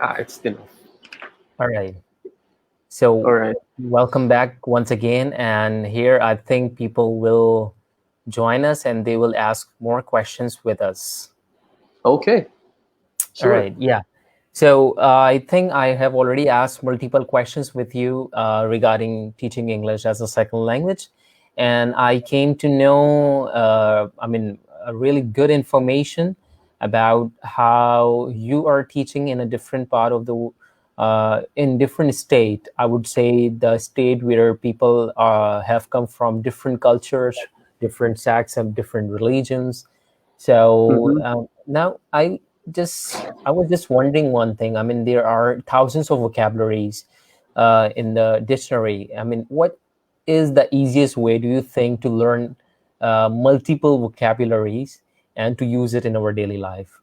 It's enough. All right. All So, right. welcome back once again. And here I think people will join us and they will ask more questions with us. Okay. All Sure. right. Yeah. So, I think I have already asked multiple questions with you regarding teaching English as a second language. And I came to know, really good information about how you are teaching in a different part of in different state. I would say the state where people have come from different cultures, different sects, and different religions. So Mm-hmm. now I was just wondering one thing. I mean, there are thousands of vocabularies in the dictionary. I mean, what is the easiest way, do you think, to learn multiple vocabularies and to use it in our daily life?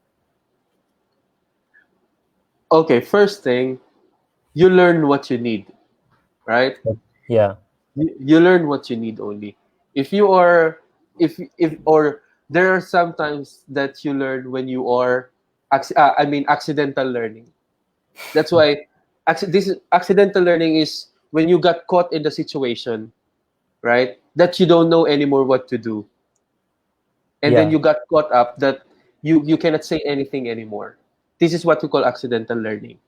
Okay. First thing, you learn what you need, right? Yeah, You learn what you need only. If you are, if or there are sometimes that you learn when you are, accidental learning. That's why, this accidental learning is when you got caught in the situation, right? That you don't know anymore what to do, and then yeah, you got caught up that you cannot say anything anymore. This is what we call accidental learning.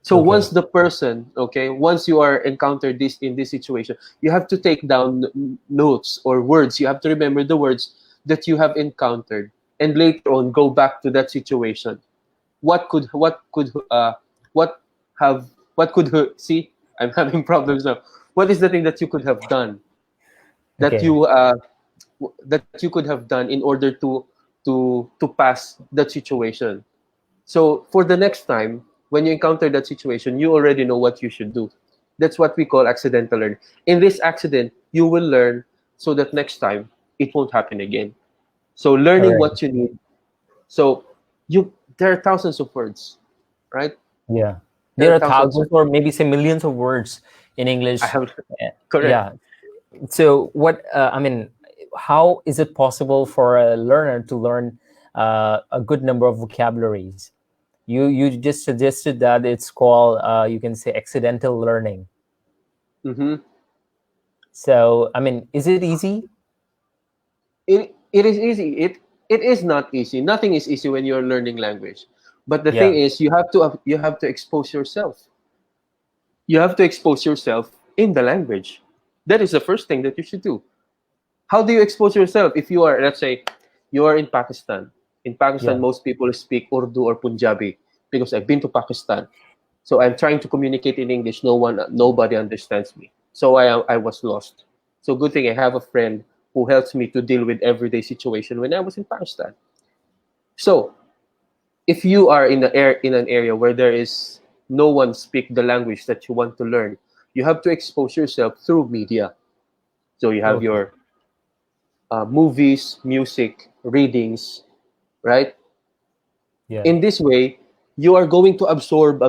So once okay, the person, okay, once you are encountered this in this situation, you have to take down notes or words. You have to remember the words that you have encountered, and later on go back to that situation. What have what could see? I'm having problems now. What is the thing that you could have done that okay, you could have done in order to pass that situation? So for the next time, when you encounter that situation, you already know what you should do. That's what we call accidental learning. In this accident, you will learn so that next time it won't happen again. So all learning right, what you need. So you there are thousands of words, right? yeah. There There are are thousands thousands of or maybe say millions of words in I English. have correct. Yeah. So what how is it possible for a learner to learn a good number of vocabularies? You just suggested that it's called you can say accidental learning. Mm-hmm. So I mean, is it easy? It is easy. It is not easy. Nothing is easy when you're learning language. But the thing Yeah. is, you have to expose yourself. You have to expose yourself in the language. That is the first thing that you should do. How do you expose yourself if you are, let's say, you are in Pakistan? In Pakistan, Yeah. most people speak Urdu or Punjabi because I've been to Pakistan. So I'm trying to communicate in English. Nobody understands me. So I was lost. So good thing I have a friend who helps me to deal with everyday situation when I was in Pakistan. So if you are in an area where there is no one speak the language that you want to learn, you have to expose yourself through media. So you have Okay. your movies, music, readings, right? Yeah. In this way, you are going to absorb,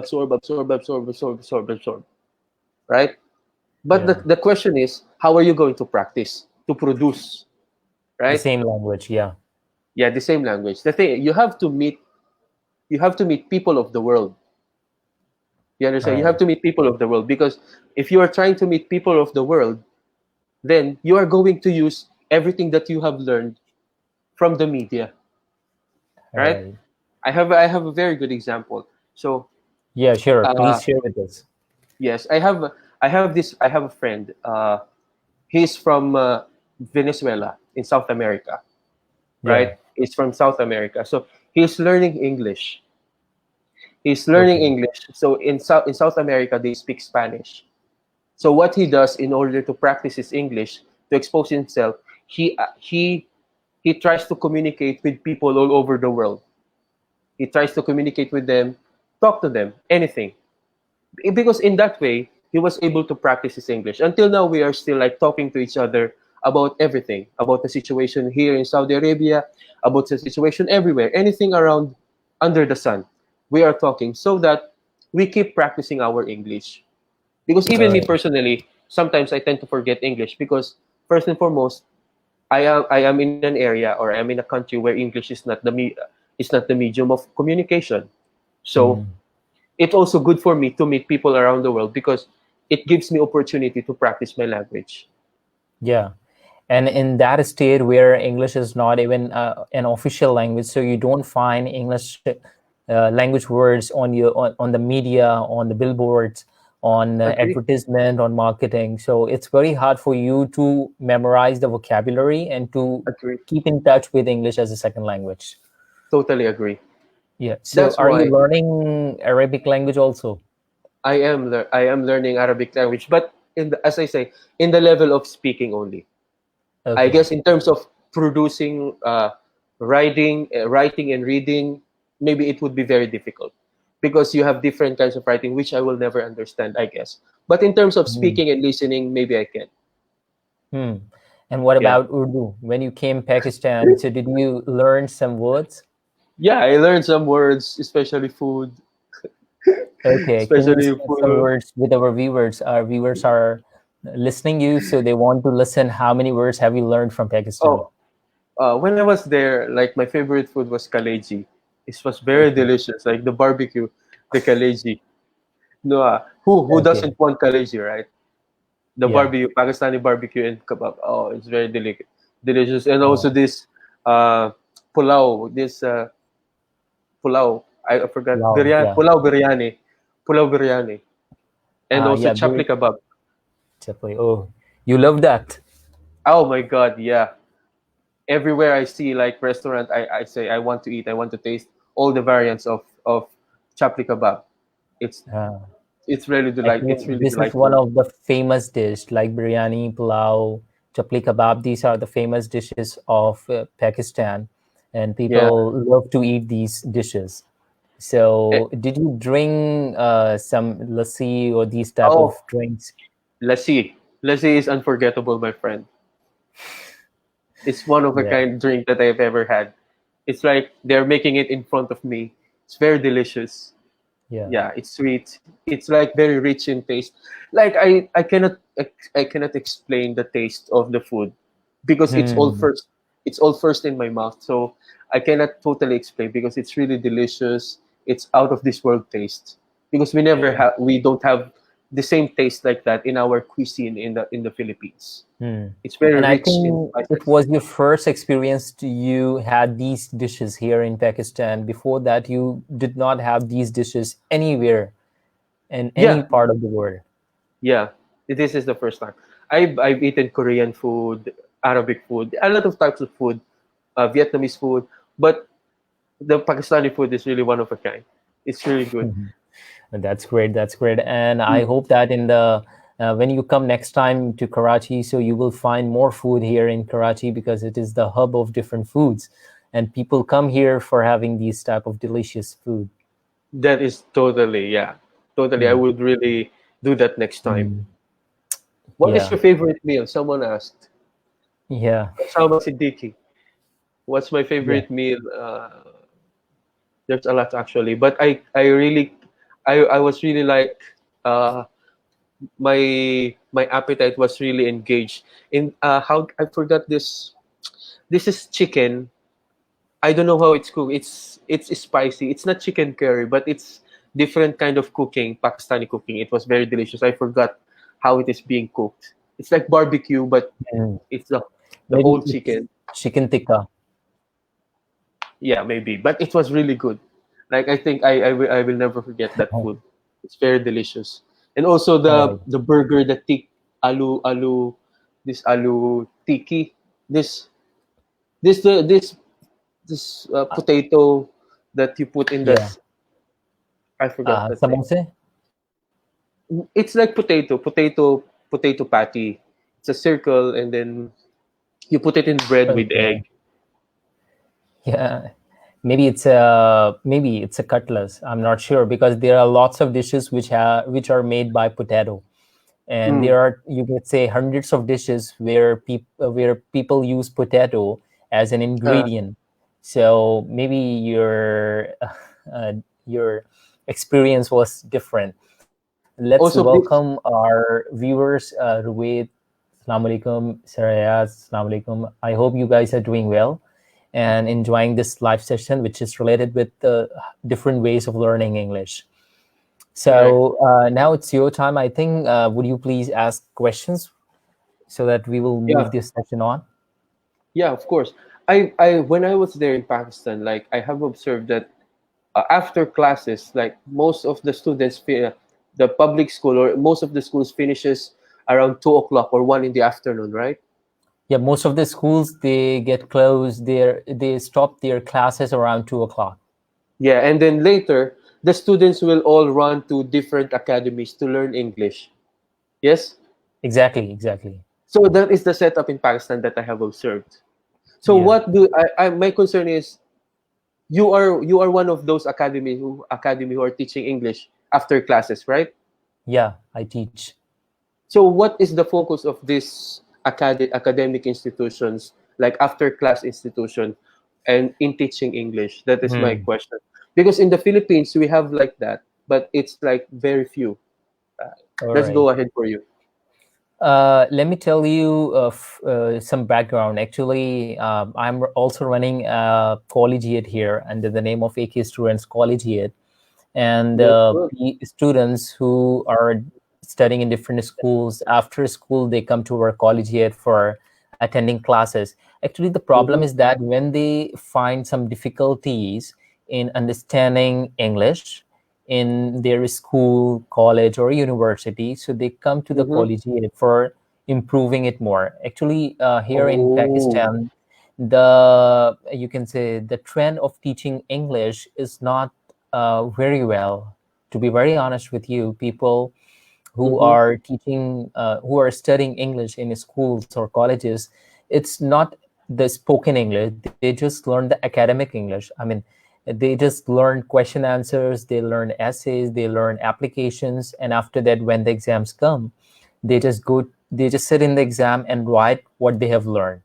right? But Yeah. the question is, how are you going to practice to produce, The right? same language. Yeah. Yeah, the same language. The thing you have to meet people of the world. You All understand? You have right. to meet people of the world because if you are trying to meet people of the world, then you are going to use everything that you have learned from the media, All right? right. I have a very good example. So Yeah. Sure. uh, Please share with us. yes, I have a friend. He's from Venezuela in South America, Yeah. right? He's from South America, so he's learning English. He's learning Okay. English. So in South America, they speak Spanish. So what he does in order to practice his English to expose himself, he tries to communicate with people all over the world. He tries to communicate with them, talk to them, anything. Because in that way, he was able to practice his English. Until now, we are still like talking to each other about everything, about the situation here in Saudi Arabia, about the situation everywhere, anything around under the sun. We are talking so that we keep practicing our English. Because All even me right. personally, sometimes I tend to forget English because first and foremost, I am in an area or I'm in a country where English is not the medium of communication. So Mm. it's also good for me to meet people around the world because it gives me opportunity to practice my language. Yeah. And in that state where English is not even an official language, so you don't find English language words on the media, on the billboards, on Agree. advertisement, on marketing. So it's very hard for you to memorize the vocabulary and to Agree. keep in touch with English as a second language. Totally agree. Yeah. So That's are you why learning Arabic language also? I am learning Arabic language, but as I say, in the level of speaking only. I Okay. guess in terms of producing, writing and reading, maybe it would be very difficult because you have different kinds of writing, which I will never understand, I guess. But in terms of Hmm. speaking and listening, maybe I can. Hmm. And what Yeah, about Urdu? When you came Pakistan, so did you learn some words? yeah. I learned some words, especially food, Okay, can you especially speak some food. words with our viewers? Our viewers are listening you, so they want to listen. How many words have you learned from Pakistan? Oh, when I was there, like my favorite food was kaleji. It was very Okay, delicious, like the barbecue, the kaleji. No, who okay, doesn't want kaleji, right? The yeah, barbecue, Pakistani barbecue and kebab. Oh, it's very delicious. And also uh, this uh, pulao, this pulao. I forgot wow, yeah, pulao biryani, and also yeah, chapli kebab. definitely. Oh, you love that? Oh my God, yeah. Everywhere I see like restaurant, I say I want to eat. I want to taste all the variants of chapli kebab. It's Uh, I it's think really this is one delightful. of the famous dish like biryani, pulao, chapli kebab. These are the famous dishes of Pakistan, and Yeah. people love to eat these dishes. Eh, So, did you drink some lassi or these type of oh, drinks? lassi. Lassi is unforgettable, my friend. It's one of a Yeah, kind drink that I've ever had. It's like they're making it in front of me. It's very delicious. yeah. Yeah, it's sweet. It's like very rich in taste. Like I cannot explain the taste of the food because Hmm. it's all first in my mouth. So I cannot totally explain because it's really delicious. It's out of this world taste because we don't have the same taste like that in our cuisine in the Philippines. Hmm. It's very And I rich in think it spices. was your first experience you had these dishes here in Pakistan. Before that, you did not have these dishes anywhere in any Yeah, part of the world. yeah. This is the first time. I've eaten Korean food, Arabic food, a lot of types of food, Vietnamese food, but the Pakistani food is really one of a kind. It's really good. And that's great. That's great. And I Mm. hope that in the when you come next time to Karachi, so you will find more food here in Karachi because it is the hub of different foods, and people come here for having these type of delicious food. That is totally, yeah, totally. I Hmm. would really do that next time. Hmm. What is Yeah. your favorite meal? Someone asked. Yeah. Usama Siddiqui. What's my Yeah. favorite meal? There's a lot actually, but I was really like uh, my appetite was really engaged in how I forgot this. This is chicken. I don't know how it's cooked. It's spicy. It's not chicken curry, but it's different kind of cooking, Pakistani cooking. It was very delicious. I forgot how it is being cooked. It's like barbecue, but Mm. it's the Maybe whole it's chicken. chicken tikka. Yeah, maybe, but it was really good. Like I think I will never forget that Oh, food. It's very delicious, and also oh, the burger, the tik alu this alu tiki, this this potato that you put in yeah. this. I forgot the thing. Samosa. It's like potato patty. It's a circle, and then you put it in bread with Okay. egg. Yeah. Maybe it's a cutlass. I'm not sure because there are lots of dishes which are made by potato, and Mm. there are you could say hundreds of dishes where people use potato as an Uh, ingredient. So maybe uh, your experience was different. Let's also, welcome please. our viewers, Ruwaid. Assalamu alaikum, Sarayaz. Assalamu alaikum. I hope you guys are doing well and enjoying this live session, which is related with different ways of learning English. Correct. So now it's your time. I think, would you please ask questions so that we will move Yeah. this session on? Yeah, of course. When I was there in Pakistan, like I have observed that after classes, like most of the students, the public school or most of the schools finishes around 2 o'clock or 1 in the afternoon, right? Yeah, most of the schools, they get closed. They stop their classes around 2 o'clock. Yeah, and then later the students will all run to different academies to learn English. Yes. Exactly, exactly. So that is the setup in Pakistan that I have observed. So Yeah, what do my concern is you are one of those academy who are teaching English after classes, right? yeah. I teach. So what is the focus of this academic institutions like after class institution and in teaching English? That is my Hmm. question. Because in the Philippines we have like that, but it's like very few. Uh, All let's right. go ahead for you. Let me tell you some background. Actually, I'm also running a collegiate here under the name of AK Students Collegiate, and That's good. the students who are studying in different schools after school, they come to our collegiate for attending classes. Actually, the problem Mm-hmm. is that when they find some difficulties in understanding English in their school, college, or university, so they come to the Mm-hmm. collegiate for improving it more. Actually, here in Oh. Pakistan, the you can say the trend of teaching English is not very well. To be very honest with you, people who Mm-hmm. are teaching, who are studying English in schools or colleges, it's not the spoken English. They just learn the academic English. I mean, they just learn question answers, they learn essays, they learn applications, and after that, when the exams come, they just sit in the exam and write what they have learned.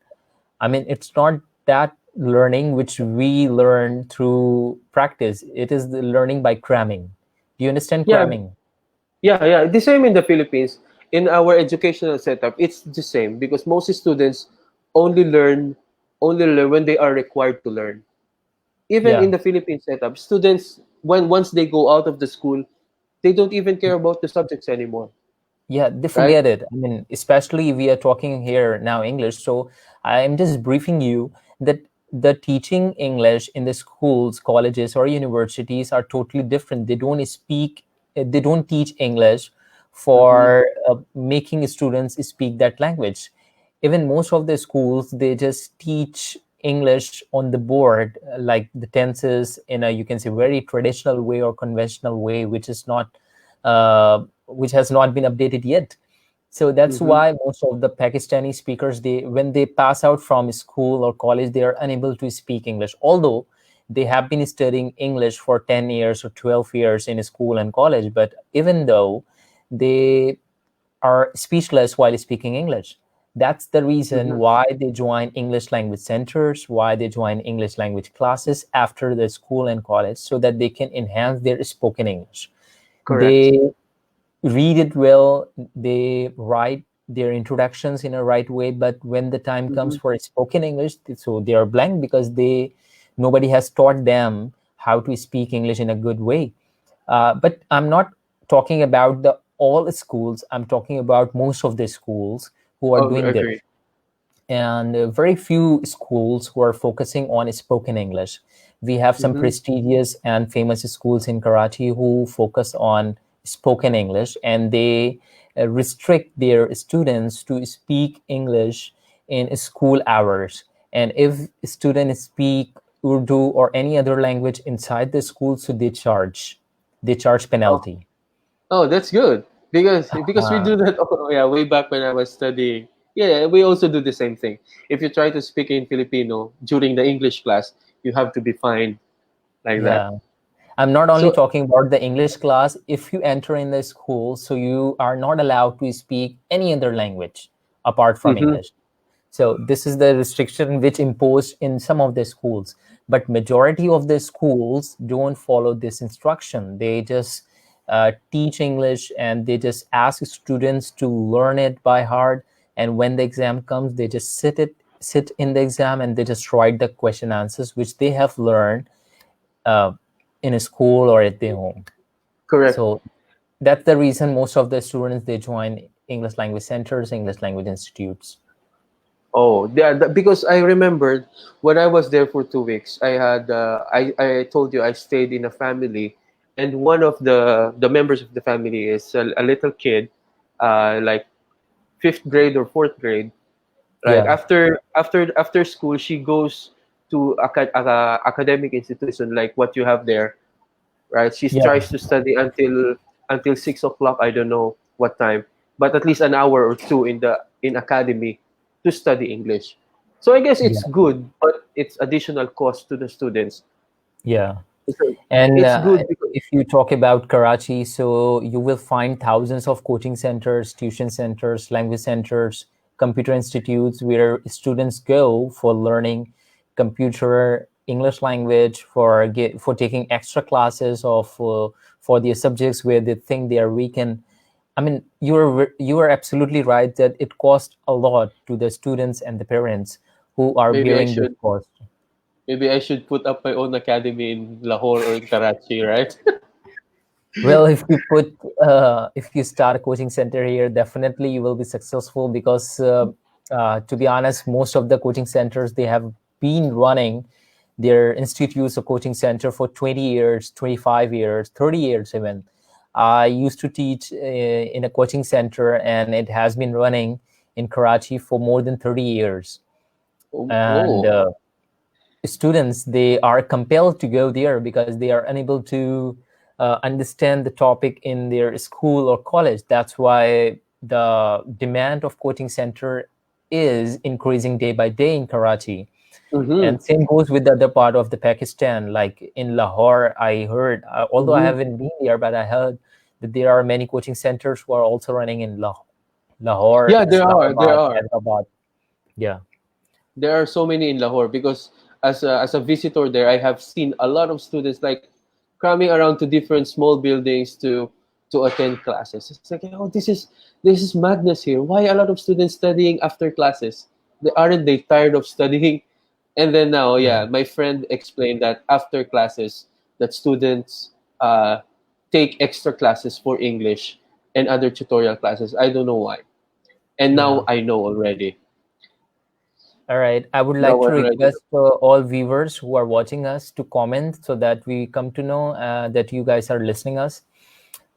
I mean, it's not that learning which we learn through practice. It is the learning by cramming. Do you understand Yeah, cramming? yeah. The same in the Philippines. In our educational setup, it's the same because most students only learn only learn when they are required to learn. Even in Yeah. the Philippine setup, students when once they go out of the school, they don't even care about the subjects anymore, Yeah, they right? forget it. I mean, especially we are talking here now English. So I'm just briefing you that the teaching English in the schools, colleges, or universities are totally different. They don't teach English Mm-hmm. for making students speak that language. Even most of the schools, they just teach English on the board, like the tenses in a, you can say, very traditional way or conventional way, which has not been updated yet. So that's Mm-hmm. why most of the Pakistani speakers, they when they pass out from school or college, they are unable to speak English, although they have been studying English for 10 years or 12 years in school and college. But even though they are speechless while speaking English, that's the reason Mm-hmm. why they join English language centers, why they join English language classes after the school and college, so that they can enhance their spoken English. Correct. They read it well, they write their introductions in a right way, but when the time Mm-hmm. comes for spoken English, so they are blank because they nobody has taught them how to speak English in a good way. But I'm not talking about the all schools, I'm talking about most of the schools who are Oh, doing this, agree. and very few schools who are focusing on spoken English. We have some Mm-hmm. prestigious and famous schools in Karachi who focus on spoken English, and they restrict their students to speak English in school hours. And if students speak Urdu or any other language inside the school, so they charge Oh, penalty. oh, that's good because we Uh, do that. Oh, yeah, way back when I was studying. Yeah, we also do the same thing. If you try to speak in Filipino during the English class, you have to be fined like that. yeah. I'm not only So, talking about the English class. If you enter in the school, so you are not allowed to speak any other language apart from mm-hmm. English. So this is the restriction which imposed in some of the schools. But majority of the schools don't follow this instruction. They just teach English, and they just ask students to learn it by heart. And when the exam comes, they just sit in the exam, and they just write the question answers which they have learned uh, in a school or at their home. Correct. So that's the reason most of the students, they join English language centers, English language institutes. Oh, yeah, because I remembered when I was there for 2 weeks, I had I told you I stayed in a family, and one of the members of the family is a little kid, like fifth grade or fourth grade. Right Yeah, after school, she goes to academic institution like what you have there. Right, she yeah, tries to study until 6 o'clock. I don't know what time, but at least an hour or two in academy to study English. So I guess yeah, it's good, but it's additional cost to the students. yeah. So And it's good because if you talk about Karachi, so you will find thousands of coaching centers, tuition centers, language centers, computer institutes where students go for learning computer, English language, for taking extra classes of for their subjects where they think they are weak in. I mean, you are absolutely right that it costs a lot to the students and the parents who are maybe I bearing this should cost. maybe I should put up my own academy in Lahore or in Karachi, right? Well, if you start a coaching center here, definitely you will be successful because, to be honest, most of the coaching centers, they have been running their institutes or coaching center for 20 years, 25 years, 30 years even. I used to teach in a coaching center, and it has been running in Karachi for more than 30 years. Oh, And oh. students, they are compelled to go there because they are unable to understand the topic in their school or college. That's why the demand of coaching center is increasing day by day in Karachi. Mm-hmm. And same goes with the other part of the Pakistan, like in Lahore. I heard, although I Mm-hmm. haven't been there, but I heard that there are many coaching centers who are also running in Lahore, Yeah, there Islamabad, are. Hyderabad. Yeah, There are so many in Lahore because as a visitor there, I have seen a lot of students like coming around to different small buildings to attend classes. It's like, oh, this is madness here. Why a lot of students studying after classes? Aren't they tired of studying? And then now, yeah, yeah, my friend explained that after classes, that students uh, take extra classes for English and other tutorial classes. I don't know why. And now yeah. I know already. All right. I would Now like I to already request all viewers who are watching us to comment so that we come to know that you guys are listening us.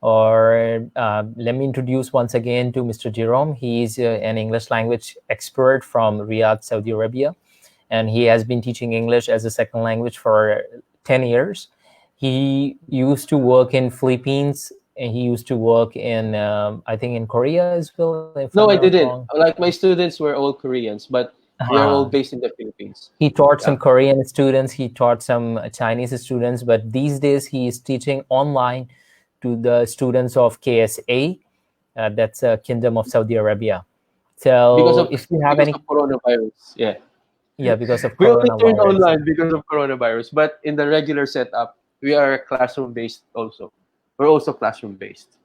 Or let me introduce once again to Mr. Jayrome. He is an English language expert from Riyadh, Saudi Arabia, and he has been teaching English as a second language for 10 years. He used to work in Philippines, and he used to work in, I think, in Korea as well, if I'm No, not I wrong. didn't. Like my students were all Koreans, but we are all Uh, based in the Philippines. he taught Yeah. some Korean students, he taught some Chinese students, but these days he is teaching online to the students of KSA, that's Kingdom of Saudi Arabia. Because So of if you have because any, of coronavirus. Yeah. yeah, because of We only turned coronavirus. online because of coronavirus, but in the regular setup, we are classroom based also. We're also classroom based.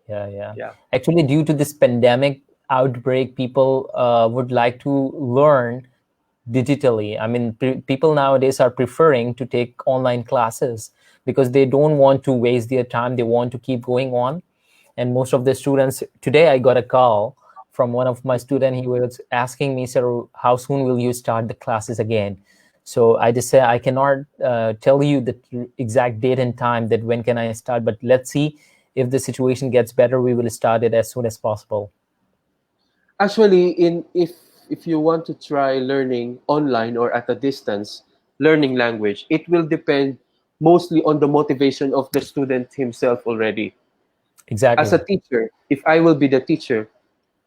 Yeah, yeah. Yeah. Actually, due to this pandemic outbreak, people would like to learn digitally. I mean, people nowadays are preferring to take online classes because they don't want to waste their time. They want to keep going on. And most of the students, today I got a call from one of my students. He was asking me, sir, how soon will you start the classes again? So I just say I cannot tell you the exact date and time that when can I start, but let's see if the situation gets better, we will start it as soon as possible. Actually, in if you want to try learning online or at a distance, learning language, it will depend mostly on the motivation of the student himself already. As a Exactly. teacher, if I will be the teacher,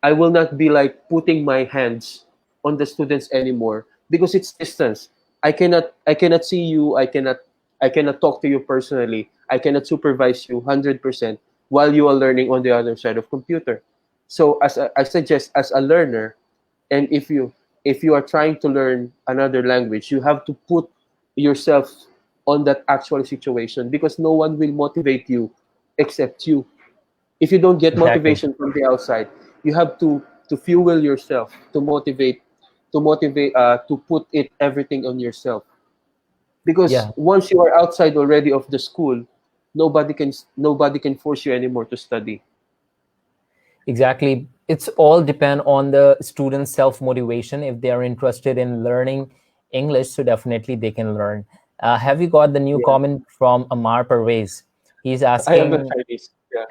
I will not be like putting my hands on the students anymore because it's distance. I cannot see you. I cannot talk to you personally. I cannot supervise you 100% while you are learning on the other side of computer. So I suggest as a learner, and if you are trying to learn another language, you have to put yourself on that actual situation because no one will motivate you except you. If you don't get Exactly. motivation from the outside, you have to fuel yourself to motivate to put it everything on yourself, because Yeah. once you are outside already of the school, nobody can force you anymore to study. Exactly. It's all depend on the student's self-motivation. If they are interested in learning English, so definitely they can learn. Have you got the new Yeah, comment from Amar Parvez? He's I am not asking, Chinese. Yeah,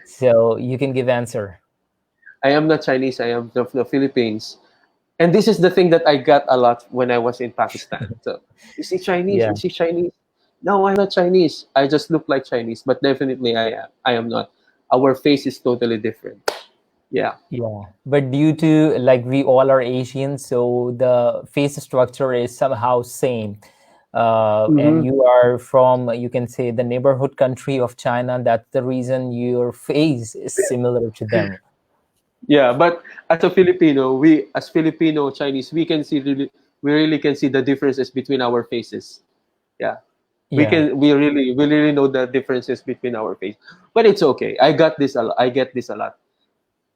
so you can give answer. I am not Chinese. I am from the Philippines. And this is the thing that I got a lot when I was in Pakistan. So, is he Chinese? Yeah. Is he Chinese? No, I'm not Chinese. I just look like Chinese, but definitely I am. I am not. Our face is totally different. Yeah. Yeah, but due to like we all are Asian, so the face structure is somehow same. And Hmm. you are from, you can say, the neighborhood country of China. That's the reason your face is similar to them. Yeah, but as a Filipino, we as Filipino Chinese, we really can see the differences between our faces. Yeah. Yeah. We really know the differences between our face. But it's okay. I get this a lot.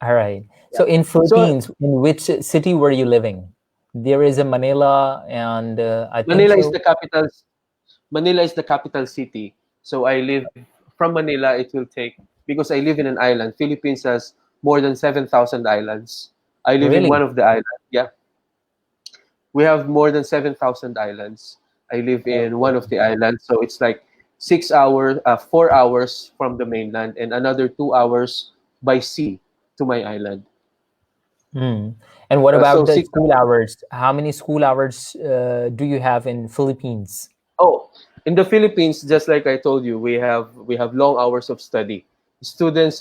All right. Yeah. So in So Philippines, in which city were you living? There is a Manila, and I think Manila is so. the capital Manila is the capital city. So I live from Manila. It will take because I live in an island. Philippines has more than 7,000 islands. I live in one Really? of the islands. Yeah, we have more than 7,000 islands. I live in one of Okay. the islands, so it's like 6 hours, 4 hours from the mainland, and another 2 hours by sea to my island. Hmm. And what So about the six school hours? How many school hours do you have in Philippines? Oh, in the Philippines, just like I told you, we have long hours of study. Students,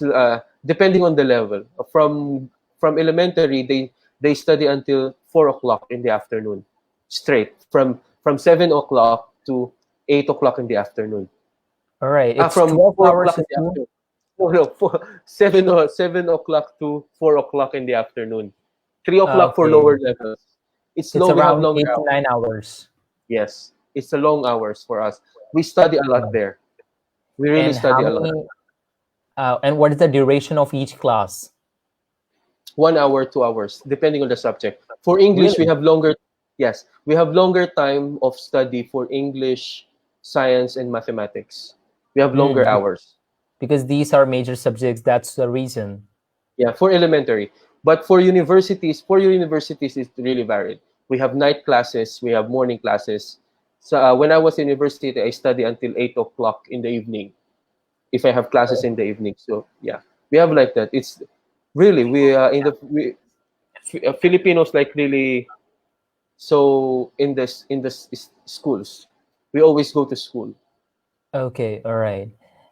depending on the level, from elementary, they study until 4 o'clock in the afternoon, straight from 7 o'clock to 8 o'clock in the afternoon. All right, it's From 12 4 o'clock hours in of the school. afternoon. No, no, 7 o'clock to 4 o'clock in the afternoon. 3 o'clock for Okay, lower levels. It's it's low. We have around longer eight to hours. nine hours. Yes, it's a long hours for us. We study a lot Yeah. there. We really And study how a lot. many? And what is the duration of each class? 1 hour, 2 hours, depending on the subject. For English, we Really? have longer. Yes, we have longer time of study for English, science, and mathematics. We have longer Hmm. hours. Because these are major subjects. That's the reason. Yeah, for elementary. But for universities, it's really varied. We have night classes. We have morning classes. So when I was in university, I study until 8 o'clock in the evening. If I have classes in the evening, so yeah, we have like that. It's really Filipinos like really so in this schools. We always go to school. Okay, all right.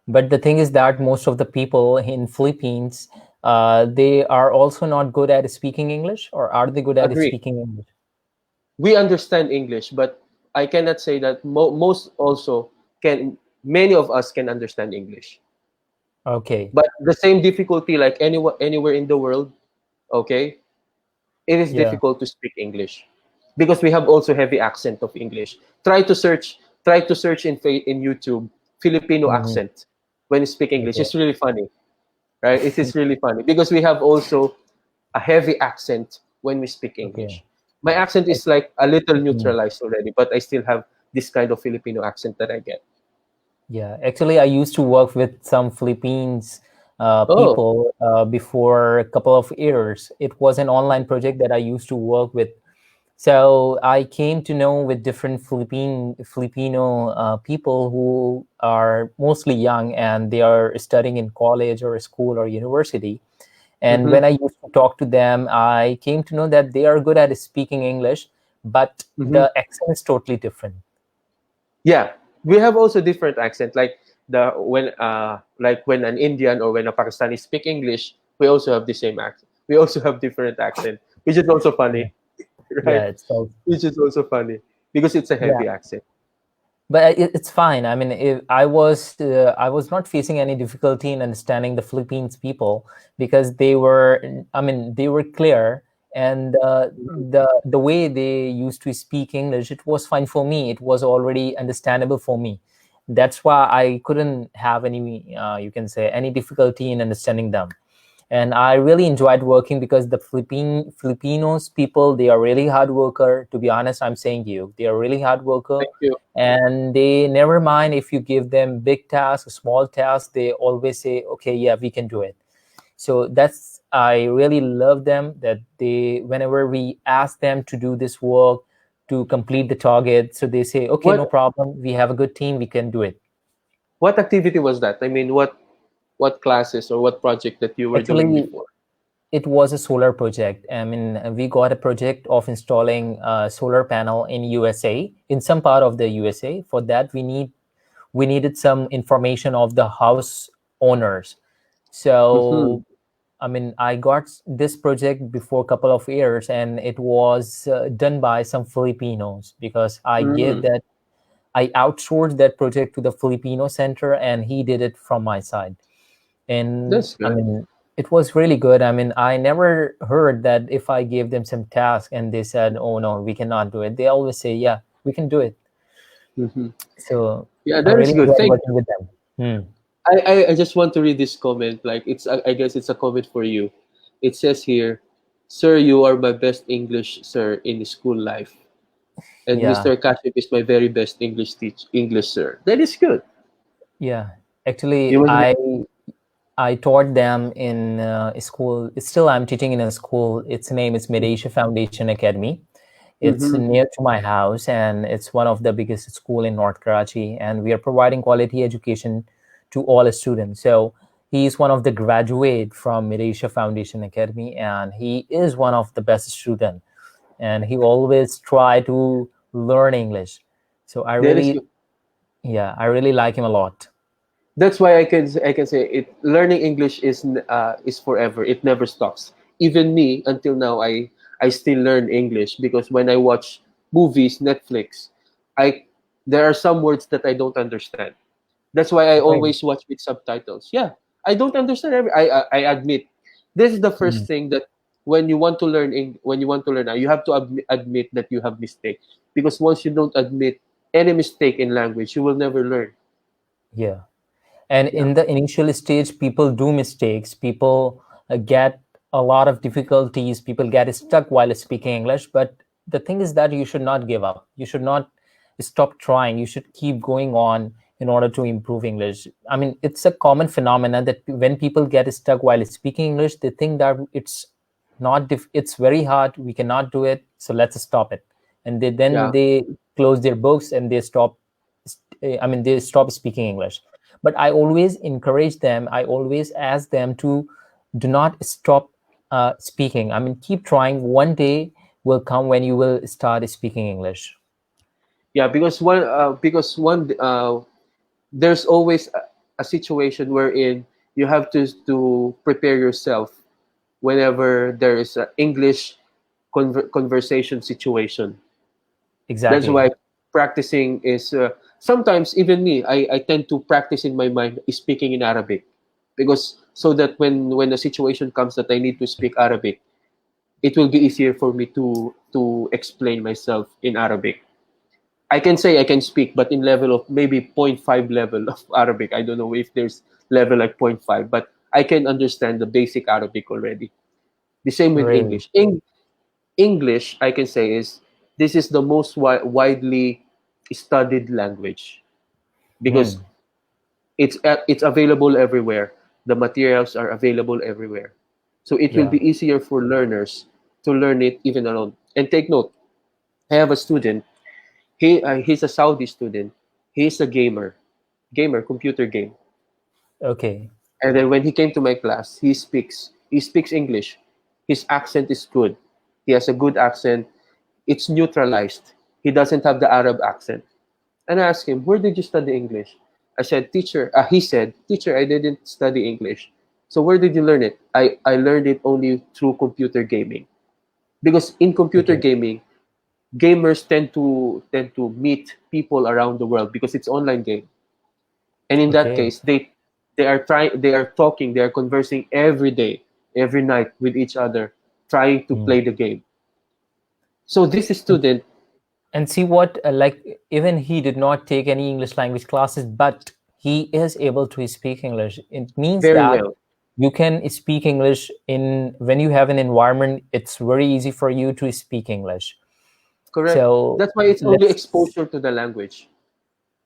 But the thing is that most of the people in Philippines, they are also not good at speaking English, or are they good at Agree. speaking English? We understand English, but I cannot say that most also can. Many of us can understand English, Okay. but the same difficulty like anywhere in the world. Okay, it is Yeah. difficult to speak English because we have also heavy accent of English. Try to search in YouTube Filipino Hmm. accent when you speak English. Okay. It's really funny, right? It is really funny because we have also a heavy accent when we speak Okay. English. My accent Ex- is like a little mm. neutralized already, but I still have this kind of Filipino accent that I get. Yeah. Actually, I used to work with some Philippines Oh, people before a couple of years. It was an online project that I used to work with. So I came to know with different Filipino people who are mostly young and they are studying in college or school or university. And mm-hmm, when I used to talk to them, I came to know that they are good at speaking English, but mm-hmm. the accent is totally different. Yeah, we have also different accent. Like when an Indian or when a Pakistani speak English, we also have the same accent. We also have different accent, which is also Yeah, funny, yeah, right? it's so, Which is also funny because it's a yeah. heavy accent. But it's fine. I mean, if I was not facing any difficulty in understanding the Philippines people because they were, I mean, they were clear, and Mhm. the way they used to speak English, it was fine for me. It was already understandable for me. That's why I couldn't have any, you can say, any difficulty in understanding them. And I really enjoyed working because the Filipinos people, they are really hard worker. To be honest, I'm saying you, they are really hard worker, Thank you. and they never mind if you give them big tasks, small tasks. They always say, "Okay, yeah, we can do it." So that's, I really love them, that they, whenever we ask them to do this work to complete the target, so they say, "Okay, no What problem. We have a good team. We can do it." what activity was that? I mean, what classes or what project that you were doing Actually, before? it was a solar project. I mean, we got a project of installing a solar panel in USA, in some part of the USA. For that, we needed some information of the house owners. Mm-hmm. So, I mean, I got this project before a couple of years, and it was done by some Filipinos, because Mm. I outsourced that project to the Filipino center, and he did it from my side. And That's I good. mean, it was really good. I mean, I never heard that if I gave them some task and they said, "Oh no, we cannot do it," they always say, "Yeah, we can do it." Hmm. So Yeah, I that is really good. enjoyed Thank. working with them. Hmm. I just want to read this comment. Like it's, I guess it's a comment for you. It says here, "Sir, you are my best English sir in school life, and Yeah, Mr. Kashif is my very best English sir." That is good. yeah. Actually, You was I taught them in school. Still, I'm teaching in a school. Its name is Mid-Asia Foundation Academy. It's mm-hmm. near to my house, and it's one of the biggest school in North Karachi. And we are providing quality education to all students. So he's one of the graduate from Mid-Asia Foundation Academy, and he is one of the best student. And he always try to learn English. So That is good. I really like him a lot. That's why I can say it. Learning English is forever. It never stops. Even me, until now, I still learn English because when I watch movies, Netflix, I there are some words that I don't understand. That's why I Right. always watch with subtitles. Yeah, I don't understand I admit. This is the first Mm. thing that when you want to learn when you want to learn, you have to admit that you have mistakes, because once you don't admit any mistake in language, you will never learn. Yeah. And Yeah. in the initial stage, people do mistakes. People get a lot of difficulties. People get stuck while speaking English. But the thing is that you should not give up. You should not stop trying. You should keep going on in order to improve English. I mean, it's a common phenomenon that when people get stuck while speaking English, they think that it's not it's very hard, we cannot do it, so let's stop it. And then Yeah. they close their books and they stop. I mean, they stop speaking English. But I always encourage them, I always ask them to do not stop speaking. I mean, keep trying. One day will come when you will start speaking English. Yeah, because one there's always a situation wherein you have to prepare yourself whenever there is an English conversation situation. That's Exactly. why practicing is sometimes even me I tend to practice in my mind speaking in Arabic, because so that when the situation comes that I need to speak Arabic, it will be easier for me to explain myself in Arabic. I can say I can speak, but in level of maybe point 0.5 level of Arabic. I don't know if there's level like point 0.5, but I can understand the basic Arabic already. The same with Really. English. English, I can say, is this is the most widely studied language because Hmm. it's available everywhere. The materials are available everywhere, so it will Yeah. be easier for learners to learn it even alone. And take note, I have a student. He's a Saudi student. He's a computer game. Okay. And then when he came to my class, he speaks English. His accent is good. He has a good accent. It's neutralized. He doesn't have the Arab accent. And I asked him, "Where did you study English?" I said, "Teacher." He said, "Teacher, I didn't study English." So where did you learn it? I learned it only through computer gaming. Because in computer Okay. gaming, gamers tend to meet people around the world because it's online game. And in that Okay. case, they are conversing every day, every night with each other, trying to Hmm. play the game. So this student And see what, like, even he did not take any English language classes, but he is able to speak English. It means very that well. you can speak English in when you have an environment. It's very easy for you to speak English. Correct. So That's why it's only let's exposure to the language.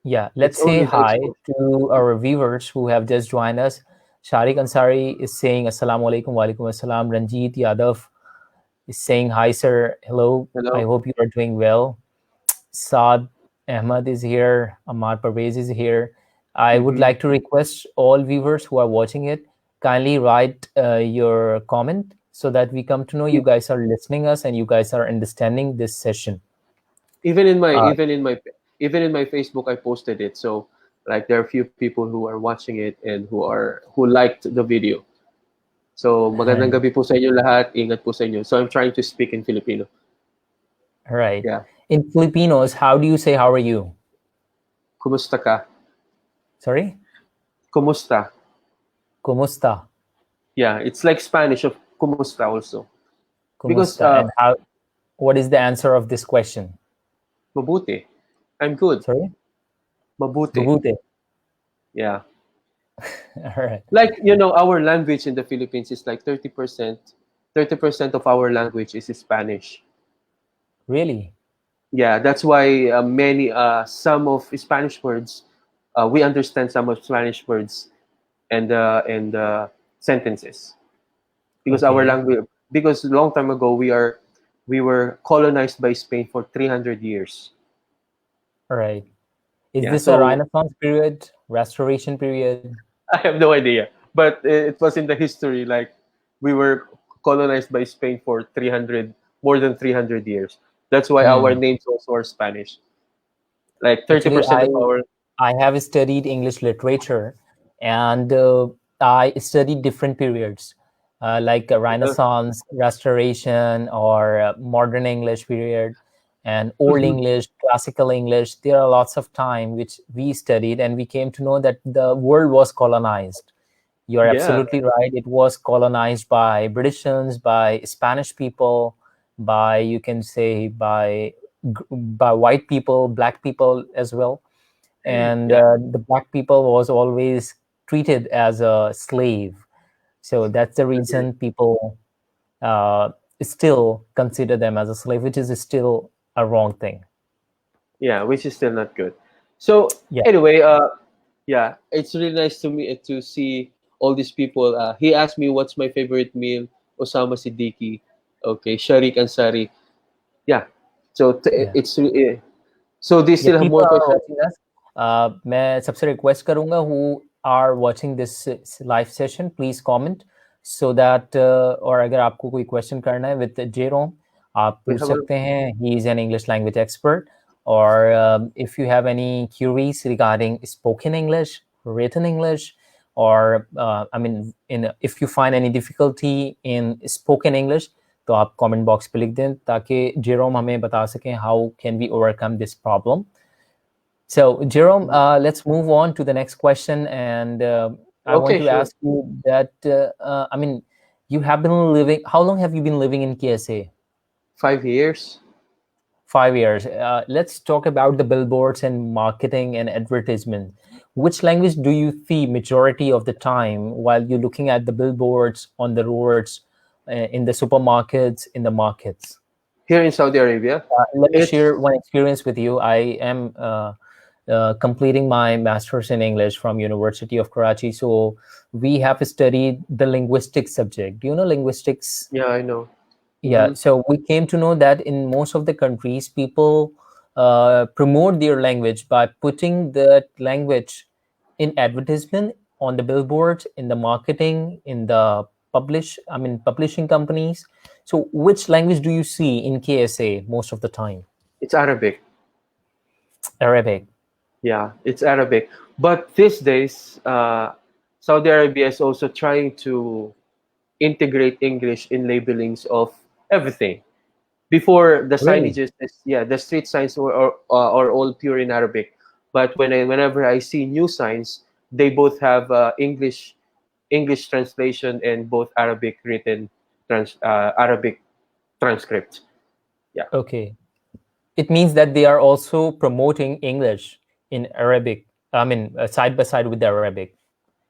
yeah, It's let's say only the hi exposure. to our viewers who have just joined us. Sharik Ansari is saying Assalamu alaikum, wa alaikum assalam. Ranjit Yadav is saying hi, sir. Hello. I Hello. hope you are doing well. Saad Ahmad is here. Amar Parvez is here. I would Mm-hmm. like to request all viewers who are watching it, kindly write your comment so that we come to know you guys are listening us and you guys are understanding this session. Even in my Uh, even in my even in my Facebook, I posted it. So like there are a few people who are watching it and who liked the video. So magandang gabi po sa inyo lahat. Ingat po sa inyo. So I'm trying to speak in Filipino. right. Yeah. In Filipinos, how do you say how are you? Kumusta ka? Sorry? Kumusta? Kumusta? Yeah, it's like Spanish of kumusta also. Because Kumusta. And how what is the answer of this question? mabuti. I'm good. Sorry? Mabuti. Bubute. Yeah. All right. Like, our language in the Philippines is like 30% of our language is Spanish. Really? Yeah, that's why some of Spanish words, we understand some of Spanish words and sentences because our Okay. language, because long time ago we were colonized by Spain for 300 years. All right. Is Yeah, this a so Renaissance period, restoration period? I have no idea, but it was in the history, like we were colonized by Spain for 300 more than 300 years. That's why our Hmm. names also are Spanish. Like Actually, 30% of our. I have studied English literature, and I studied different periods, like Renaissance, Restoration, or Modern English period, and Old Mhm. English, Classical English. There are lots of time which we studied, and we came to know that the world was colonized. You're Yeah, absolutely right. It was colonized by Britishers, by Spanish people, by you can say by white people, black people as well. And yeah, the black people was always treated as a slave. So that's the agree. reason people uh, still consider them as a slave, which is still a wrong thing. Yeah, which is still not good. So Yeah, anyway, yeah, it's really nice to see all these people. He asked me what's my favorite meal. Osama Siddiqui, okay, Sharik Ansari. Yeah, so yeah. so they Yeah, still have people more are questions. watching us. मैं सबसे request करूंगा who are watching this live session, please comment so that और अगर आपको कोई question करना है with Jayrome, आप We पूछ have a सकते हैं. He is an English language expert. Or if you have any queries regarding spoken English, written English, or I mean, if you find any difficulty in spoken English, तो आप comment box पे लिख दें ताकि Jerome हमें बता सकें how can we overcome this problem. So, Jerome, let's move on to the next question. And I want okay, to sure. ask you that, I mean, you have been living, how long have you been living in KSA? 5 years. 5 years. Let's talk about the billboards and marketing and advertisement. Which language do you see majority of the time while you're looking at the billboards on the roads, in the supermarkets, in the markets? Here in Saudi Arabia. Let me It's share one experience with you. I am completing my master's in English from University of Karachi. So we have studied the linguistics subject. Do you know linguistics? Yeah, I know. Yeah. Hmm. So we came to know that in most of the countries, people promote their language by putting that language in advertisement on the billboards, in the marketing, in the publishing companies. So which language do you see in KSA most of the time? It's Arabic. Arabic. Yeah, it's Arabic. But these days, Saudi Arabia is also trying to integrate English in labelings of everything. Before the Really? signages, yeah, the street signs are all pure in Arabic. But whenever I see new signs, they both have English translation and both Arabic written Arabic transcript. Yeah, Okay. It means that they are also promoting English in Arabic. I mean, side by side with the Arabic.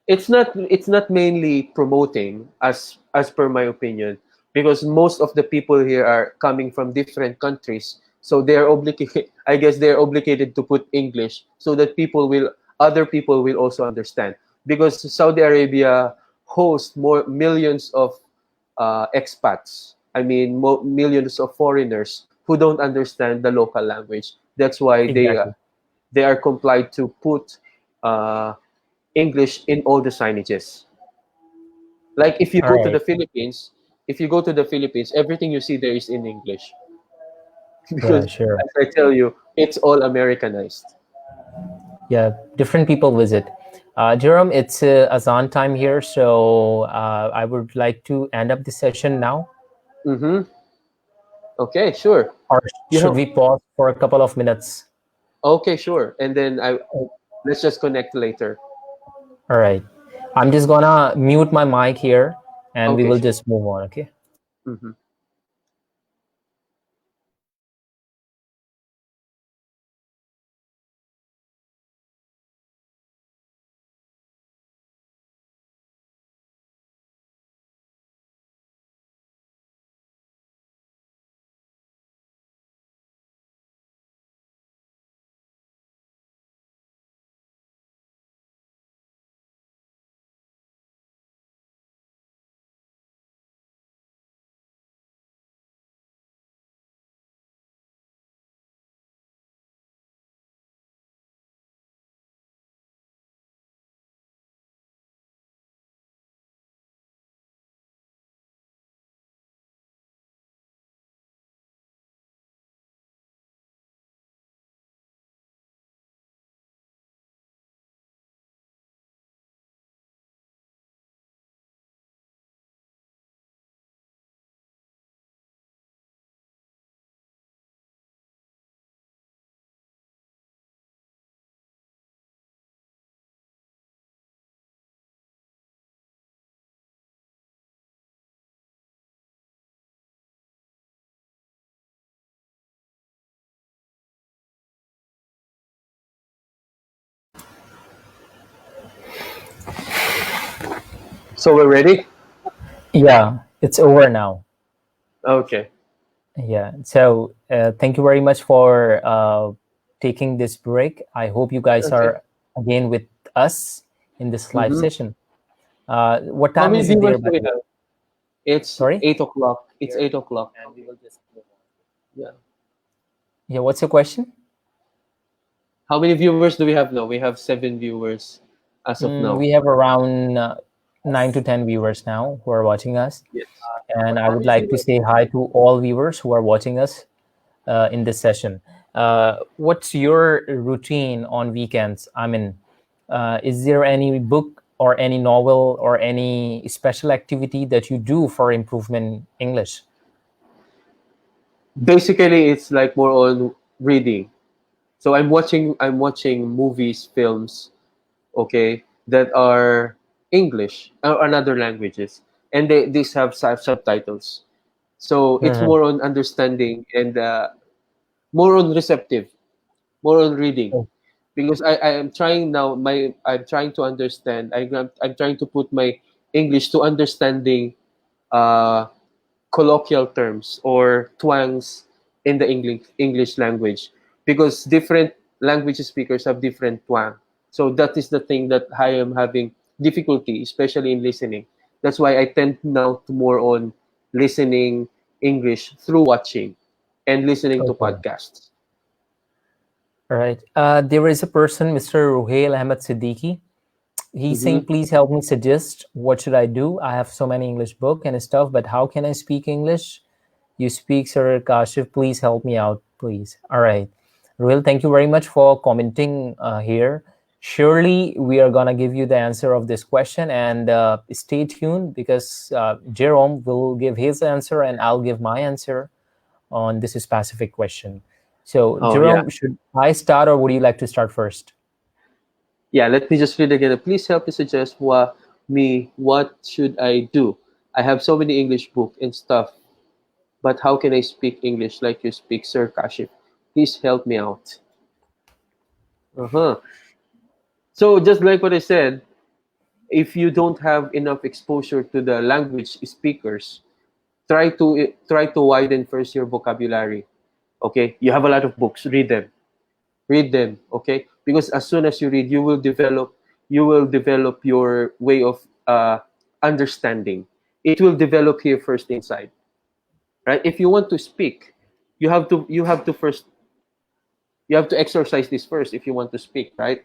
it's not mainly promoting, as per my opinion, because most of the people here are coming from different countries, so they're obligated I guess they're obligated to put English so that other people will also understand, because Saudi Arabia hosts more millions of expats, I mean millions of foreigners who don't understand the local language. That's why Exactly. they are complied to put uh, English in all the signages. Like All right. if you go to the Philippines, everything you see there is in English because, Yeah, sure. as I tell you, it's all Americanized. Yeah, different people visit. Jerome, it's Azan time here, so I would like to end up the session now. Mm-hmm. Okay, sure. Or You should have we pause for a couple of minutes? okay, sure. And then I let's just connect later. All right. I'm just gonna mute my mic here and we Okay, will sure. just move on, okay? Mm-hmm. So we're ready? Yeah, it's over now. Okay. Yeah. So thank you very much for taking this break. I hope you guys Okay. are again with us in this live Mm-hmm. session. What How time many is it there, viewers by do we the way? have? It's Sorry? 8 o'clock. It's 8 o'clock. Yeah. Yeah, what's your question? How many viewers do we have now? We have 7 viewers as of now. We have around 9 to 10 viewers now who are watching us. Yes. And I would like to say hi to all viewers who are watching us in this session. What's your routine on weekends? I mean, is there any book or any novel or any special activity that you do for improvement English? Basically, it's like more on reading. So I'm watching movies, films, okay, that are English or another languages, and these have subtitles. So it's Mhm. more on understanding and more on receptive, more on reading, Oh, because I am trying now. I'm trying to understand. I'm trying to put my English to understanding uh, colloquial terms or twangs in the English language, because different language speakers have different twang. So that is the thing that I am having difficulty, especially in listening. That's why I tend now to more on listening English through watching and listening to okay. podcasts. All right. There is a person, Mr. Ruhail Ahmed Siddiqui. He's saying, Mm-hmm. please help me suggest what should I do. I have so many English book and stuff, but how can I speak English? You speak, Sir Kashif. Please help me out, please. All right. Ruhail, thank you very much for commenting here. Surely we are gonna give you the answer of this question, and stay tuned because Jayrome will give his answer and I'll give my answer on this specific question. So, Oh yeah, Jayrome, should I start or would you like to start first? yeah. Let me just read again. Please help me suggest what should I do. I have so many English book and stuff, but how can I speak English like you speak, Sir Kashif? Please help me out. Uh-huh. So just like what I said, if you don't have enough exposure to the language speakers, try to widen first your vocabulary. Okay, you have a lot of books, read them. Okay, because as soon as you read, you will develop your way of understanding. It will develop here first inside, right? If you want to speak, you have to exercise this first if you want to speak, right?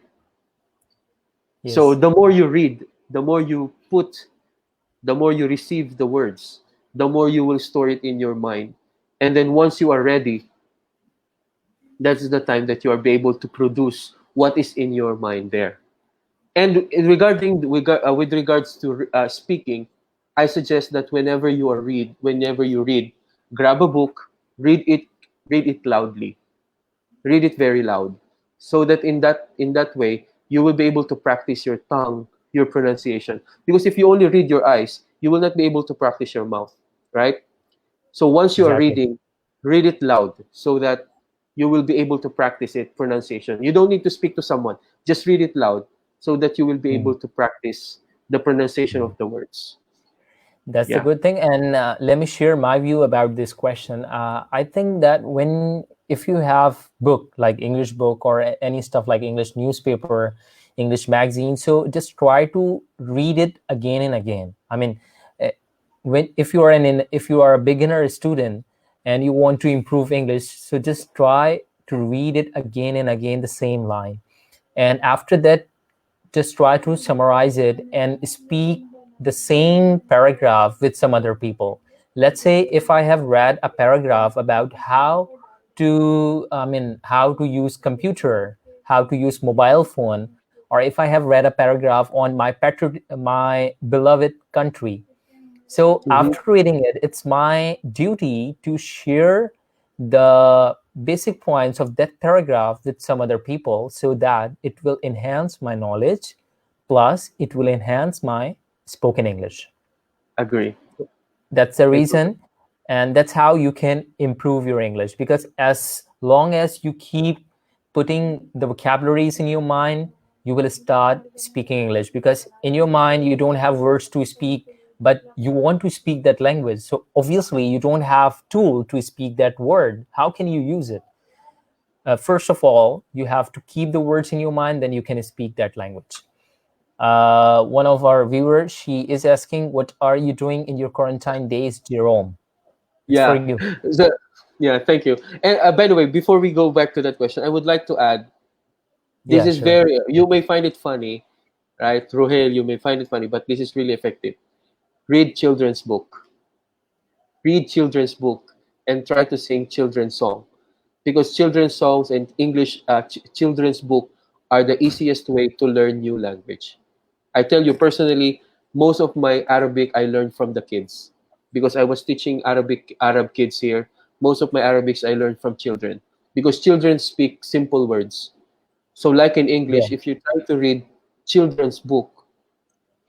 So Yes. the more you read, the more you receive the words, the more you will store it in your mind. And then once you are ready, that's the time that you are be able to produce what is in your mind there. And with regards to speaking, I suggest that whenever you read, grab a book, read it loudly, read it very loud, so that in that way you will be able to practice your tongue, your pronunciation. Because if you only read your eyes, you will not be able to practice your mouth, right? So once you are Exactly. reading, read it loud so that you will be able to practice it pronunciation. You don't need to speak to someone. Just read it loud so that you will be Mm. able to practice the pronunciation of the words. That's the Yeah. good thing. And let me share my view about this question. I think that if you have book like English book or any stuff like English newspaper, English magazine, so just try to read it again and again. I mean, uh, if you are a beginner student and you want to improve English, so just try to read it again and again the same line, and after that just try to summarize it and speak the same paragraph with some other people. Let's say if I have read a paragraph about how to use computer, how to use mobile phone, or if I have read a paragraph on my beloved country, so Mm-hmm. after reading it, it's my duty to share the basic points of that paragraph with some other people so that it will enhance my knowledge, plus it will enhance my spoken English. Agree. That's the I totally- reason, and that's how you can improve your English, because as long as you keep putting the vocabularies in your mind, you will start speaking English, because in your mind you don't have words to speak, but you want to speak that language, so obviously you don't have tool to speak that word. How can you use it? First of all, you have to keep the words in your mind, then you can speak that language. One of our viewers, she is asking, what are you doing in your quarantine days, Jerome? It's for Yeah. you. So, yeah, thank you. And by the way, before we go back to that question, I would like to add, this Yeah, is sure. very, you may find it funny, right? Rohel, you may find it funny, but this is really effective. Read children's book. Read children's book and try to sing children's song, because children's songs and English children's book are the easiest way to learn new language. I tell you personally, most of my Arabic I learned from the kids, because I was teaching Arab kids here. Most of my Arabics I learned from children, because children speak simple words. So like in Yeah, English, if you try to read children's book,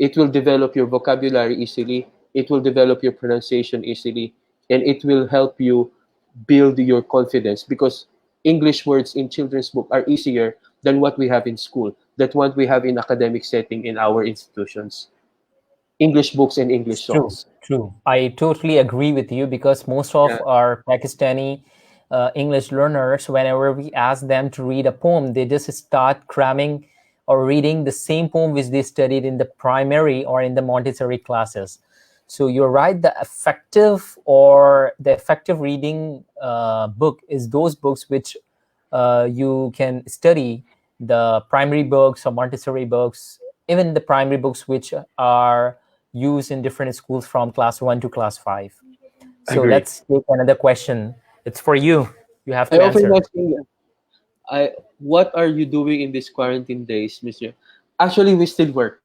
it will develop your vocabulary easily, it will develop your pronunciation easily, and it will help you build your confidence, because English words in children's book are easier than what we have in school, than what we have in academic setting in our institutions. English books and it's English true. songs. True. I totally agree with you, because most of Yeah, our Pakistani English learners, whenever we ask them to read a poem, they just start cramming or reading the same poem which they studied in the primary or in the Montessori classes. So you're right. The effective reading book is those books which you can study, the primary books or Montessori books, even the primary books which are used in different schools from class 1 to class 5. So agree. let's take another question. It's for you. You have I to often answer. ask them, what are you doing in these quarantine days, Monsieur? Actually, we still work.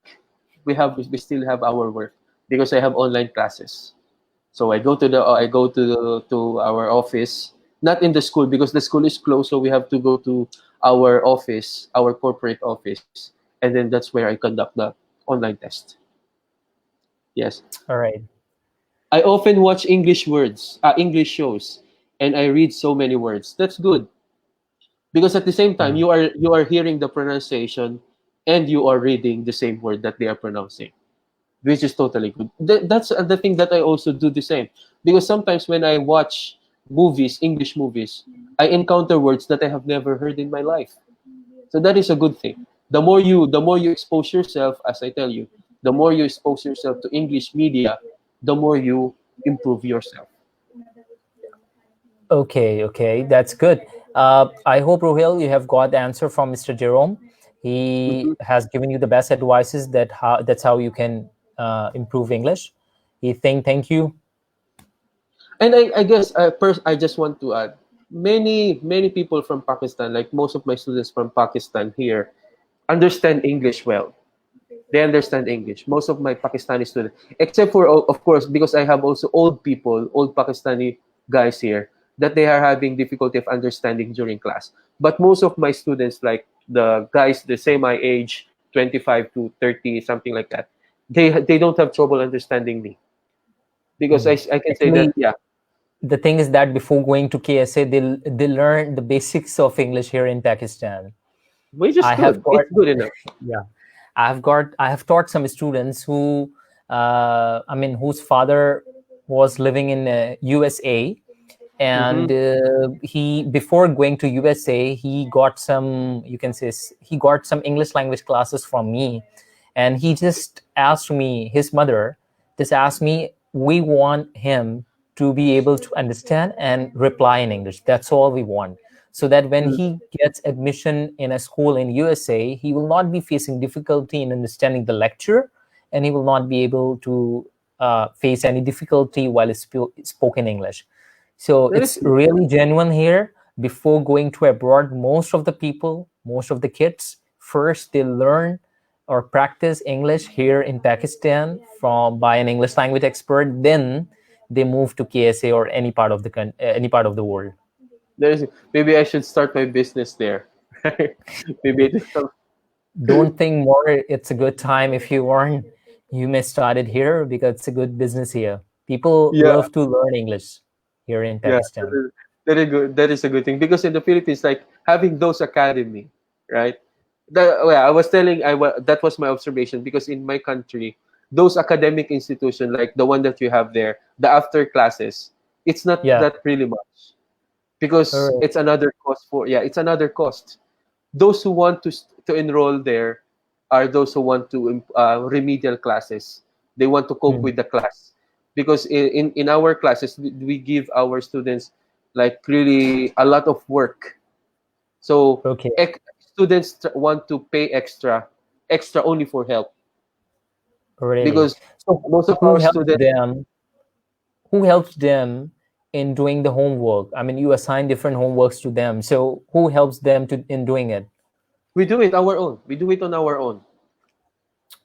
We still have our work, because I have online classes. So I go to our office, not in the school, because the school is closed. So we have to go to our office, our corporate office, and then that's where I conduct the online test. Yes, All right. I often watch English shows, and I read so many words. That's good, because at the same time Mm. you are hearing the pronunciation, and you are reading the same word that they are pronouncing, which is totally good. That's the thing that I also do the same, because sometimes when I watch movies, English movies, I encounter words that I have never heard in my life. So that is a good thing. The more you expose yourself, as I tell you, the more you expose yourself to English media, the more you improve yourself. Okay, okay, that's good. I hope, Rohil, you have got the answer from Mr. Jayrome. He Mhm. has given you the best advices that's how you can improve English. Thank you. And I guess I just want to add, many people from Pakistan, like most of my students from Pakistan here, understand English well. They understand English. Most of my Pakistani students, except for, of course, because I have also old people, old Pakistani guys here, that they are having difficulty of understanding during class. But most of my students, like the guys the same my age, 25 to 30, something like that, they don't have trouble understanding me, because Hmm. I can say that, Actually, yeah, the thing is that before going to KSA, they learn the basics of English here in Pakistan. which is I have good. got It's good enough. yeah, I have taught some students who whose father was living in USA, and Mm-hmm. he before going to USA he got some, you can say, he got some English language classes from me, and he just asked me, his mother just asked me, we want him to be able to understand and reply in English. That's all we want, so that when he gets admission in a school in USA, he will not be facing difficulty in understanding the lecture, and he will not be able to face any difficulty while spoken English. So That is it's good. really genuine here. Before going to abroad, most of the people, most of the kids, first they learn or practice English here in Pakistan from by an English language expert. Then they move to KSA or any part of the any part of the world. There is, maybe I should start my business there. Maybe it is some, Don't think more. It's a good time if you earn. You may start it here because it's a good business here. People yeah, love to learn English here in yeah. Pakistan. That is good. That is a good thing, because in the Philippines, like having those academy, right? Well, I was telling, that was my observation, because in my country, those academic institutions, like the one that you have there, the after classes, it's not Yeah. that really much, because All it's another cost for, yeah, it's another cost. Those who want to enroll there are those who want to remedial classes. They want to cope right. with the class, because in our classes we give our students like really a lot of work. So Okay. students want to pay extra only for help, Really. because So most of who our helps students, them? Who helps them in doing the homework? I mean, you assign different homeworks to them. So who helps them to in doing it? we do it our own. We do it on our own.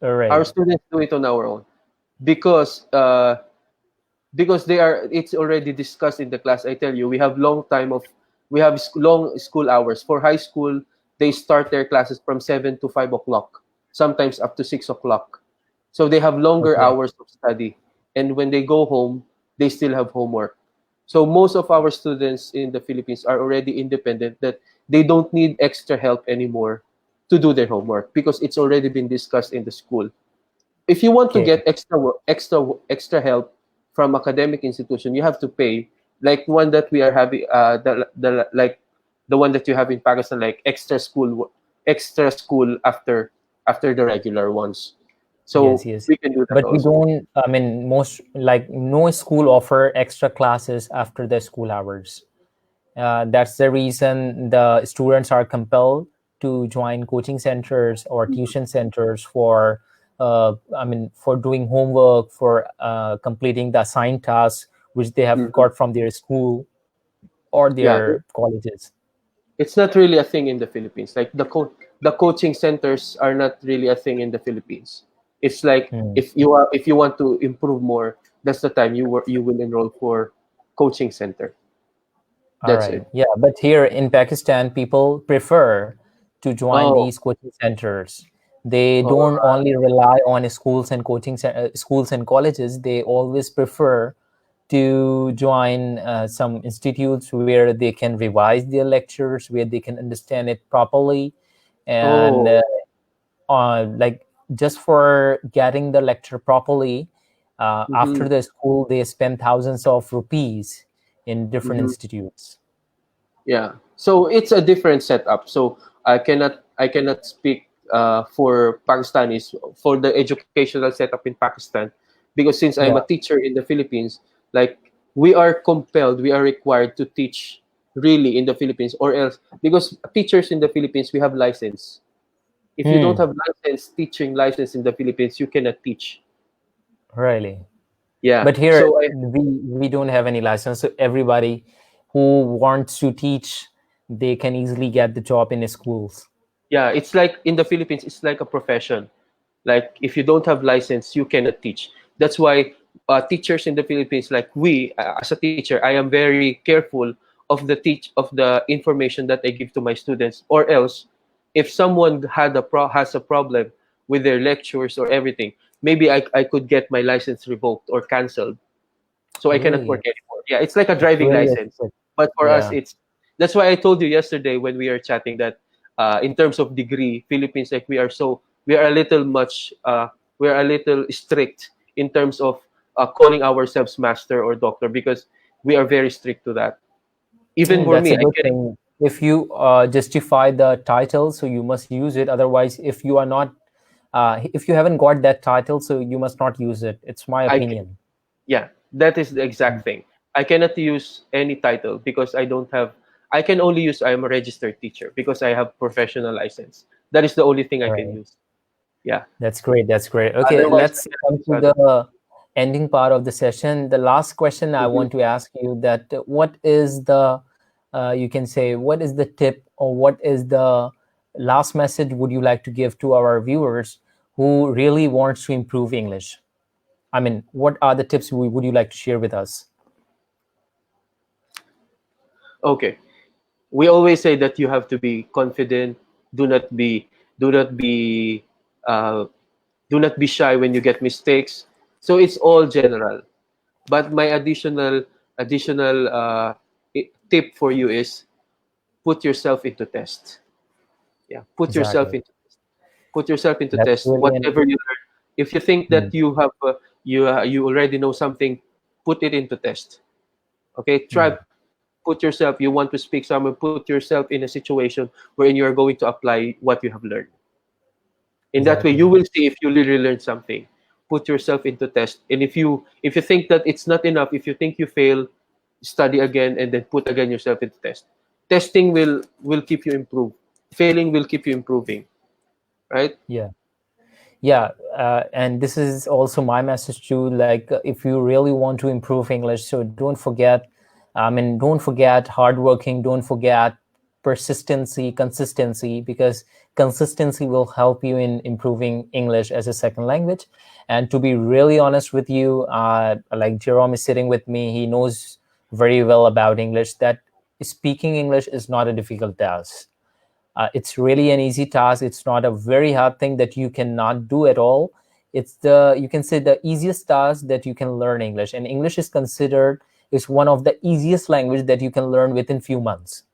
All right. Our students do it on our own, because they are, it's already discussed in the class. I tell you, we have long school hours for high school. They start their classes from 7 to 5 o'clock, sometimes up to 6 o'clock. So they have longer Okay. hours of study, and when they go home, they still have homework. So most of our students in the Philippines are already independent, that they don't need extra help anymore to do their homework, because it's already been discussed in the school. If you want to Okay. get extra help from academic institution, you have to pay, like one that we are having, the like the one that you have in Pakistan, like extra school after the regular ones. Yes, So yes. we can do that But we also. don't, I mean, most like no school offer extra classes after the school hours. That's the reason the students are compelled to join coaching centers or tuition centers for, for doing homework, for completing the assigned tasks which they have Mhm. got from their school or Yeah, their colleges. it's not really a thing in the Philippines. Like the coaching centers are not really a thing in the Philippines. It's like, Hmm. if you want to improve more, that's the time you will enroll for coaching center. All That's right. it. Yeah. But here in Pakistan, people prefer to join Oh, these coaching centers. They oh, don't only rely on schools and schools and colleges. They always prefer to join some institutes where they can revise their lectures, where they can understand it properly, and oh. like just for getting the lecture properly, Mm-hmm. after the school they spend thousands of rupees in different Mm-hmm. institutes. Yeah. So it's a different setup. So I cannot speak for Pakistanis for the educational setup in Pakistan, because since I'm a Yeah. teacher in the Philippines, like we are compelled, we are required to teach really in the Philippines, or else because teachers in the Philippines we have license. If you don't Hmm. have license, teaching license in the Philippines, you cannot teach. Really. Yeah. But here So we don't have any license, so everybody who wants to teach, they can easily get the job in the schools. yeah, it's like in the Philippines, it's like a profession. Like if you don't have license, you cannot teach. That's why teachers in the Philippines, like we, as a teacher, I am very careful of the information that I give to my students. Or else, if someone has a problem with their lectures or everything, maybe I could get my license revoked or canceled, so I cannot Really, work anymore. Yeah, it's like a it's driving really license. strict. But for us, Yeah. it's that's why I told you yesterday when we are chatting that in terms of degree, Philippines, like we are a little much we are a little strict in terms of calling ourselves master or doctor, because we are very strict to that. Even for That's me, a I good can. thing. If you justify the title, so you must use it. Otherwise, if you are not, if you haven't got that title, so you must not use it. It's my I opinion. Yeah, that is the exact thing. I cannot use any title because I don't have. I can only use I am a registered teacher because I have professional license. That is the only thing I can Right. use. Yeah. That's great. That's great. Okay, Otherwise, I let's cannot come use to other. the ending part of the session. The last question I Mhm. want to ask you that what is the you can say what is the tip or what is the last message would you like to give to our viewers who really wants to improve English? I mean, what are the tips would you like to share with us? Okay. We always say that you have to be confident. Do not be. Do not be. Uh, do not be shy when you get mistakes. So it's all general. But my additional tip for you is put yourself into test. Yeah, Exactly. put yourself into That's test. really an Whatever you learn, if you think that mm, you already know something, put it into test. Okay, mm, put yourself. You want to speak somewhere, put yourself in a situation wherein you are going to apply what you have learned. In that way, you exactly. will see if you really learned something. Put yourself into test, and if you think that it's not enough, if you think you fail, study again and then put again yourself into test. Testing will keep you improve. Failing will keep you improving, right? Yeah. Yeah, and this is also my message too. Like, if you really want to improve English, so don't forget. I mean, don't forget hard working. Don't forget persistency, consistency, because consistency will help you in improving English as a second language. And to be really honest with you, like Jayrome is sitting with me, he knows very well about English. That speaking English is not a difficult task. It's really an easy task. It's not a very hard thing that you cannot do at all. It's the you can say the easiest task that you can learn English, and English is considered is one of the easiest language that you can learn within few months.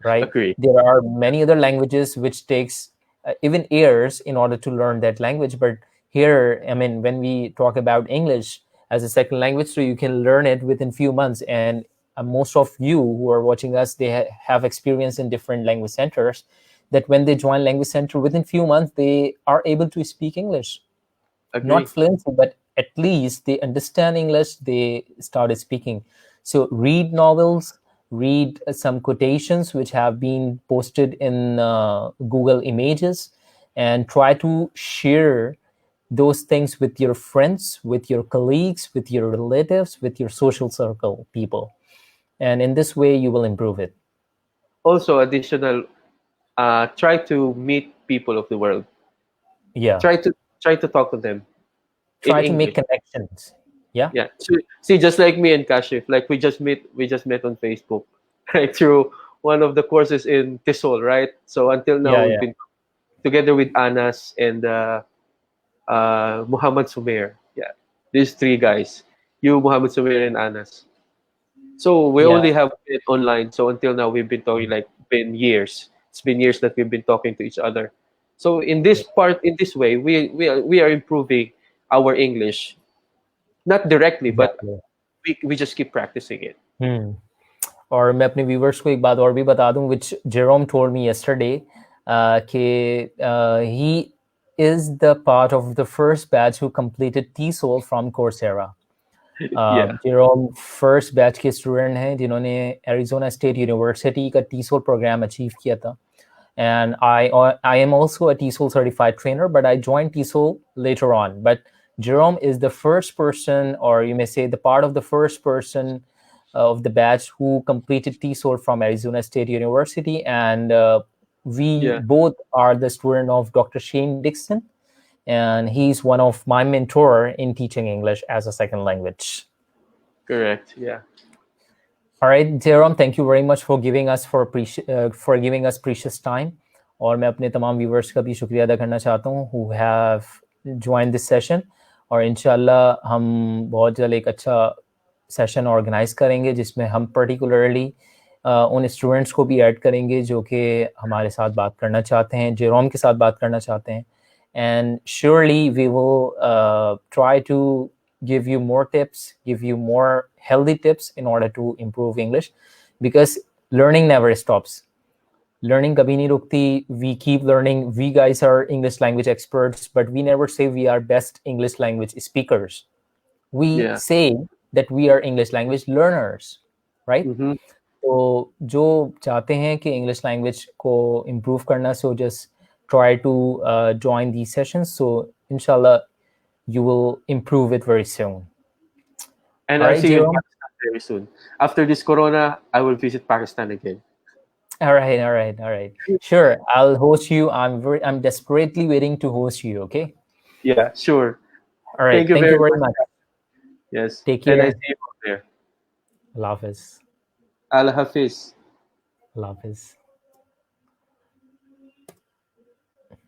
Right? Agree. There are many other languages which takes even years in order to learn that language, but here, I mean, when we talk about English as a second language, so you can learn it within few months. And most of you who are watching us, they have experience in different language centers, that when they join language center within few months they are able to speak English, not Agree. fluency, but at least they understand English, they started speaking. So read novels, read some quotations which have been posted in Google Images, and try to share those things with your friends, with your colleagues, with your relatives, with your social circle people. And in this way, you will improve it. Also, additional, try to meet people of the world. Yeah. Try to talk to them in Try to make English. connections. Yeah. Yeah. See, just like me and Kashif, like we just met on Facebook, right? Through one of the courses in TESOL, right? So until now, Yeah. we've Yeah. been together with Anas and Muhammad Sumer. Yeah, these three guys, you, Muhammad Sumer, and Anas. So we Yeah. only have it online. So until now, we've been talking like been years. It's been years that we've been talking to each other. So in this way, we are improving our English, not directly, but Exactly. we just keep practicing it. और मैं अपने viewers को एक बात और भी बता दूं, which Jerome told me yesterday, कि he is the part of the first batch who completed TESOL from Coursera. Yeah. Jerome first batch के स्टूडेंट हैं जिन्होंने एरिजोना स्टेट यूनिवर्सिटी का TESOL प्रोग्राम अचीव किया था. And I am also a TESOL certified trainer, but I joined TESOL later on. But Jerome is the first person, or you may say the part of the first person of the batch who completed TESOL from Arizona State University. And we both are the student of Dr. Shane Dixon, and he's one of my mentor in teaching English as a second language. Correct. Yeah. All right, Jayrome, thank you very much for giving us precious time. और मैं अपने तमाम viewers का भी शुक्रिया अदा करना चाहता हूँ who have joined this session. और इंशाल्लाह हम बहुत जल्द एक अच्छा सेशन ऑर्गेनाइज करेंगे जिसमें हम पर्टिकुलरली उन स्टूडेंट्स को भी ऐड करेंगे जो कि हमारे साथ बात करना चाहते हैं, जेरोम के साथ बात करना चाहते हैं. And surely we will try to give you more tips, give you more healthy tips in order to improve English, because learning never stops. Learning kabhi nahi rukti. We keep learning. We guys are English language experts, but we never say we are best English language speakers. We say that we are English language learners, right? तो जो चाहते हैं कि English language को improve करना, so just try to join these sessions. So inshallah you will improve it very soon. And I'll see you in Pakistan very soon. After this corona, I will visit Pakistan again. All right. Sure, I'll host you. I'm desperately waiting to host you. Okay. Yeah, sure. All right. Thank you very much. Yes. Take care. And I see you out there. Allah Hafiz. Allah Hafiz. Allah Hafiz.